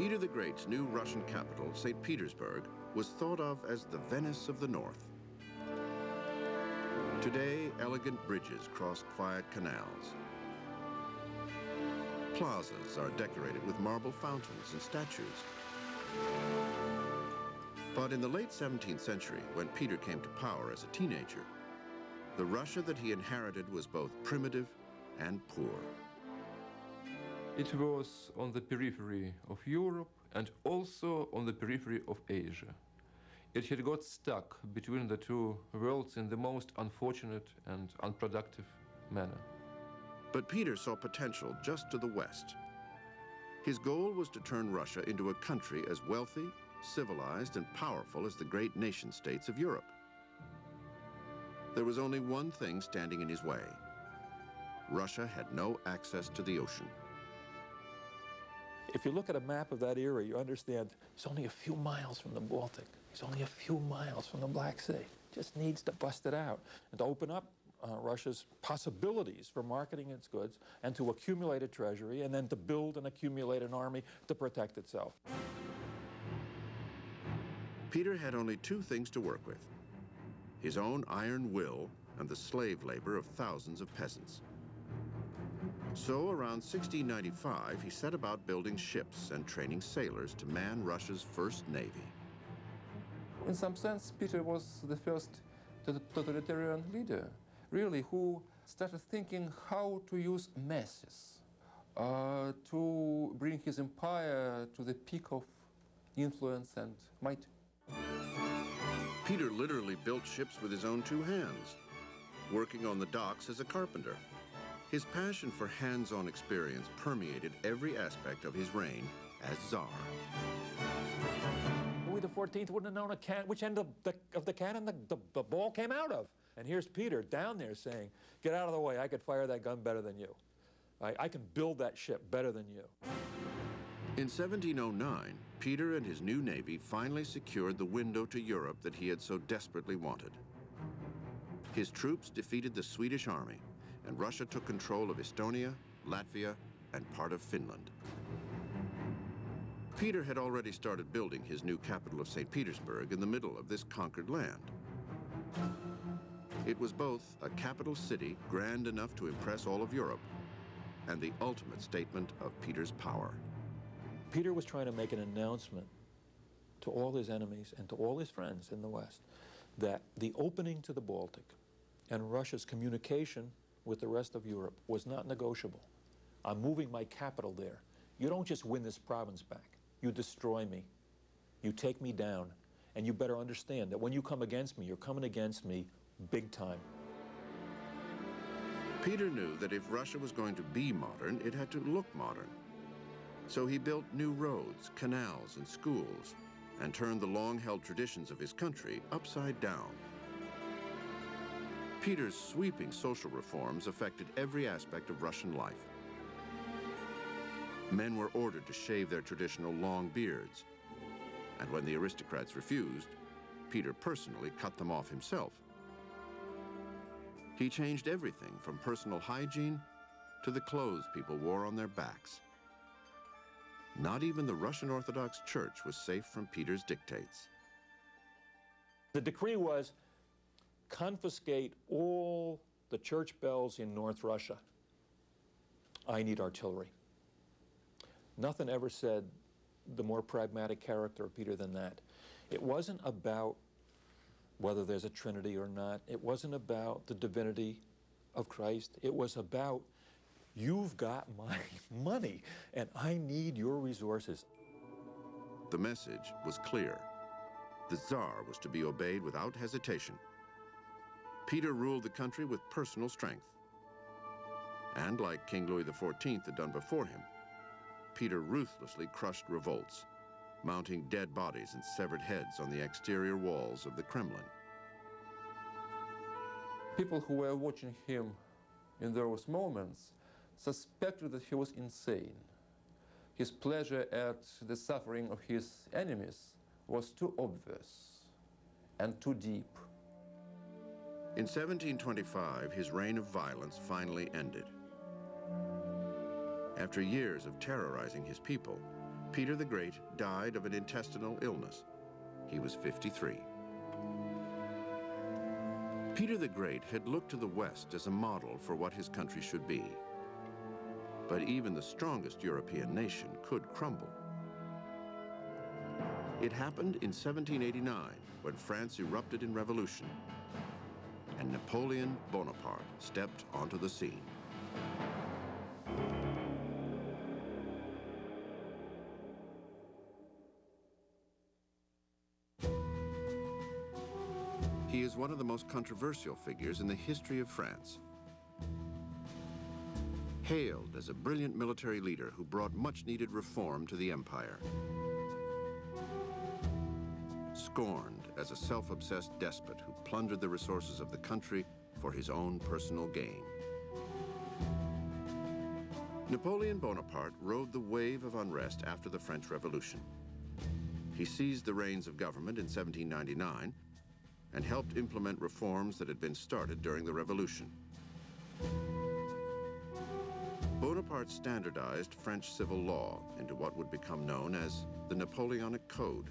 Peter the Great's new Russian capital, St. Petersburg, was thought of as the Venice of the North. Today, elegant bridges cross quiet canals. Plazas are decorated with marble fountains and statues. But in the late 17th century, when Peter came to power as a teenager, the Russia that he inherited was both primitive and poor. It was on the periphery of Europe and also on the periphery of Asia. It had got stuck between the two worlds in the most unfortunate and unproductive manner. But Peter saw potential just to the west. His goal was to turn Russia into a country as wealthy, civilized, and powerful as the great nation-states of Europe. There was only one thing standing in his way. Russia had no access to the ocean. If you look at a map of that era, you understand it's only a few miles from the Baltic. It's only a few miles from the Black Sea. Just needs to bust it out and to open up Russia's possibilities for marketing its goods and to accumulate a treasury and then to build and accumulate an army to protect itself. Peter had only two things to work with: his own iron will and the slave labor of thousands of peasants. So around 1695, he set about building ships and training sailors to man Russia's first navy. In some sense, Peter was the first totalitarian leader, really, who started thinking how to use masses to bring his empire to the peak of influence and might. Peter literally built ships with his own two hands, working on the docks as a carpenter. His passion for hands-on experience permeated every aspect of his reign as Tsar. Louis XIV wouldn't have known which end of the cannon the ball came out of. And here's Peter down there saying, get out of the way, I could fire that gun better than you. I can build that ship better than you. In 1709, Peter and his new navy finally secured the window to Europe that he had so desperately wanted. His troops defeated the Swedish army, and Russia took control of Estonia, Latvia, and part of Finland. Peter had already started building his new capital of St. Petersburg in the middle of this conquered land. It was both a capital city grand enough to impress all of Europe and the ultimate statement of Peter's power. Peter was trying to make an announcement to all his enemies and to all his friends in the West that the opening to the Baltic and Russia's communication with the rest of Europe was not negotiable. I'm moving my capital there. You don't just win this province back. You destroy me. You take me down. And you better understand that when you come against me, you're coming against me big time. Peter knew that if Russia was going to be modern, it had to look modern. So he built new roads, canals, and schools, and turned the long-held traditions of his country upside down. Peter's sweeping social reforms affected every aspect of Russian life. Men were ordered to shave their traditional long beards, and when the aristocrats refused, Peter personally cut them off himself. He changed everything from personal hygiene to the clothes people wore on their backs. Not even the Russian Orthodox Church was safe from Peter's dictates. The decree was, confiscate all the church bells in North Russia. I need artillery. Nothing ever said the more pragmatic character of Peter than that. It wasn't about whether there's a Trinity or not. It wasn't about the divinity of Christ. It was about, you've got my money and I need your resources. The message was clear. The Tsar was to be obeyed without hesitation. Peter ruled the country with personal strength. And like King Louis XIV had done before him, Peter ruthlessly crushed revolts, mounting dead bodies and severed heads on the exterior walls of the Kremlin. People who were watching him in those moments suspected that he was insane. His pleasure at the suffering of his enemies was too obvious and too deep. In 1725, his reign of violence finally ended. After years of terrorizing his people, Peter the Great died of an intestinal illness. He was 53. Peter the Great had looked to the West as a model for what his country should be. But even the strongest European nation could crumble. It happened in 1789 when France erupted in revolution, and Napoleon Bonaparte stepped onto the scene. He is one of the most controversial figures in the history of France. Hailed as a brilliant military leader who brought much-needed reform to the empire. Scorned as a self-obsessed despot who plundered the resources of the country for his own personal gain. Napoleon Bonaparte rode the wave of unrest after the French Revolution. He seized the reins of government in 1799 and helped implement reforms that had been started during the Revolution. Bonaparte standardized French civil law into what would become known as the Napoleonic Code.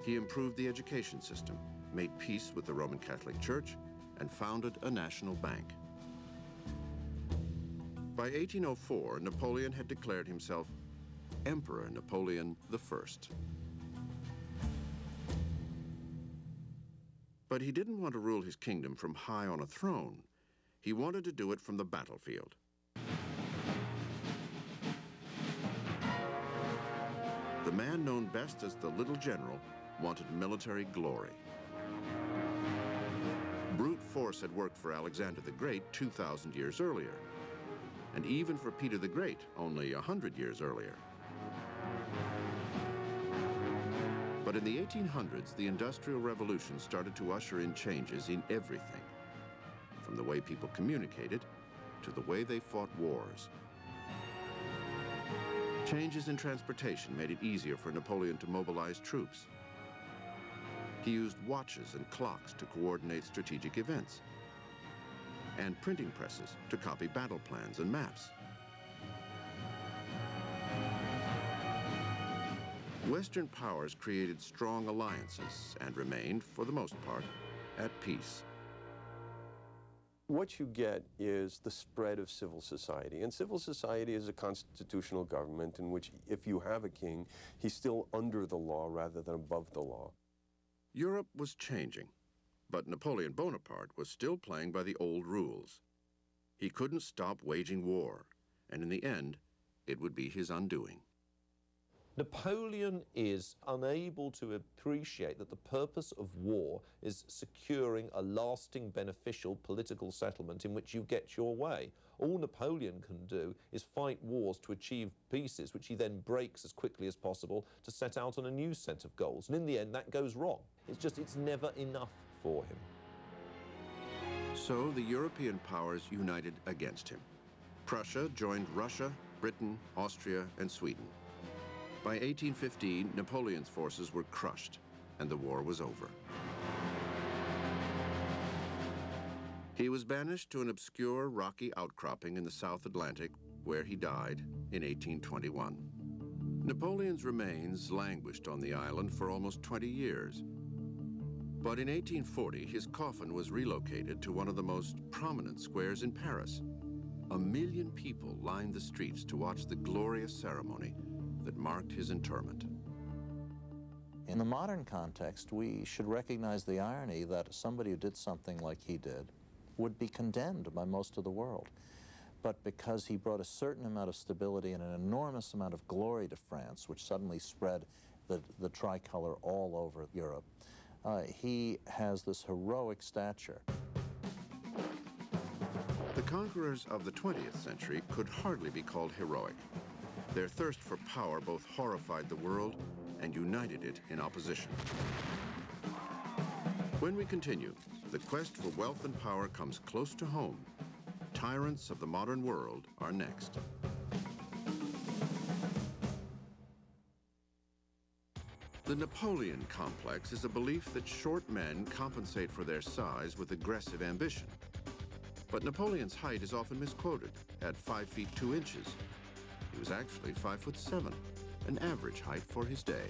He improved the education system, made peace with the Roman Catholic Church, and founded a national bank. By 1804, Napoleon had declared himself Emperor Napoleon I. But he didn't want to rule his kingdom from high on a throne. He wanted to do it from the battlefield. The man known best as the Little General wanted military glory. Brute force had worked for Alexander the Great 2,000 years earlier, and even for Peter the Great only 100 years earlier. But in the 1800s, the Industrial Revolution started to usher in changes in everything, from the way people communicated to the way they fought wars. Changes in transportation made it easier for Napoleon to mobilize troops. He used watches and clocks to coordinate strategic events, and printing presses to copy battle plans and maps. Western powers created strong alliances and remained, for the most part, at peace. What you get is the spread of civil society. And civil society is a constitutional government in which, if you have a king, he's still under the law rather than above the law. Europe was changing, but Napoleon Bonaparte was still playing by the old rules. He couldn't stop waging war, and in the end, it would be his undoing. Napoleon is unable to appreciate that the purpose of war is securing a lasting, beneficial political settlement in which you get your way. All Napoleon can do is fight wars to achieve peaces, which he then breaks as quickly as possible to set out on a new set of goals. And in the end, that goes wrong. It's never enough for him. So the European powers united against him. Prussia joined Russia, Britain, Austria, and Sweden. By 1815, Napoleon's forces were crushed, and the war was over. He was banished to an obscure rocky outcropping in the South Atlantic, where he died in 1821. Napoleon's remains languished on the island for almost 20 years. But in 1840, his coffin was relocated to one of the most prominent squares in Paris. 1 million people lined the streets to watch the glorious ceremony that marked his interment. In the modern context, we should recognize the irony that somebody who did something like he did would be condemned by most of the world. But because he brought a certain amount of stability and an enormous amount of glory to France, which suddenly spread the tricolor all over Europe, he has this heroic stature. The conquerors of the 20th century could hardly be called heroic. Their thirst for power both horrified the world and united it in opposition. When we continue, the quest for wealth and power comes close to home. Tyrants of the modern world are next. The Napoleon complex is a belief that short men compensate for their size with aggressive ambition. But Napoleon's height is often misquoted at 5 feet 2 inches. He was actually 5'7". an average height for his day.